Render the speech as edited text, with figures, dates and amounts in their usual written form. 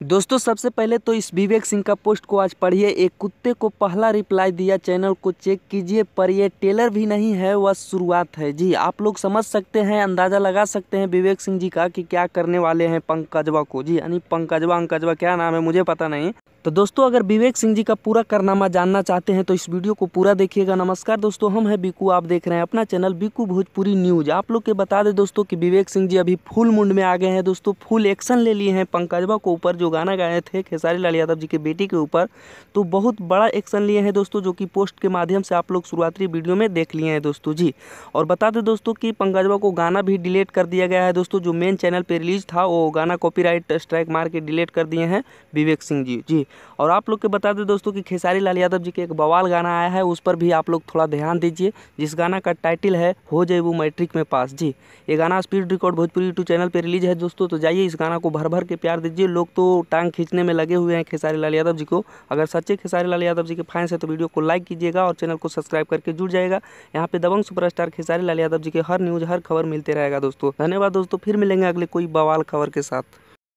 दोस्तों सबसे पहले तो इस विवेक सिंह का पोस्ट को आज पढ़िए। एक कुत्ते को पहला रिप्लाई दिया, चैनल को चेक कीजिए, पर ये टेलर भी नहीं है, वह शुरुआत है। जी आप लोग समझ सकते हैं, अंदाज़ा लगा सकते हैं विवेक सिंह जी का कि क्या करने वाले हैं पंकजवा को। जी यानी पंकजवा अंकजवा क्या नाम है मुझे पता नहीं। तो दोस्तों अगर विवेक सिंह जी का पूरा कारनामा जानना चाहते हैं तो इस वीडियो को पूरा देखिएगा। नमस्कार दोस्तों, हम हैं बिकू, आप देख रहे हैं अपना चैनल बिकू भोजपुरी न्यूज। आप लोग के बता दें दोस्तों कि विवेक सिंह जी अभी फुल मुंड में आ गए हैं दोस्तों, फुल एक्शन ले लिए हैं पंकजवा को ऊपर जो गाना गाए थे खेसारी लाल यादव जी के बेटी के ऊपर। तो बहुत बड़ा एक्शन लिए हैं दोस्तों, जो कि पोस्ट के माध्यम से आप लोग शुरुआती वीडियो में देख लिए हैं दोस्तों। जी और बता दें दोस्तों कि पंकजवा को गाना भी डिलीट कर दिया गया है दोस्तों। जो मेन चैनल पर रिलीज था वो गाना कॉपीराइट स्ट्राइक मार के डिलीट कर दिए हैं विवेक सिंह जी। जी और आप लोग के बता दें दोस्तों कि खेसारी लाल यादव जी के एक बवाल गाना आया है, उस पर भी आप लोग थोड़ा ध्यान दीजिए, जिस गाना का टाइटल है हो जाए वो मैट्रिक में पास। जी ये गाना speed record Bhojpuri YouTube channel पे रिलीज है दोस्तों। तो जाइए इस गाना को भर भर के प्यार दीजिए। लोग तो टांग खींचने में लगे हुए हैं खेसारी लाल यादव जी को। अगर सच्चे खेसारी लाल यादव जी के फैंस हैं तो वीडियो को लाइक कीजिएगा और चैनल को सब्सक्राइब करके जुड़ जाएगा। यहाँ पे दबंग सुपरस्टार खेसारी लाल यादव जी के हर न्यूज़ हर खबर मिलते रहेगा दोस्तों। धन्यवाद दोस्तों, फिर मिलेंगे अगले कोई बवाल खबर के साथ।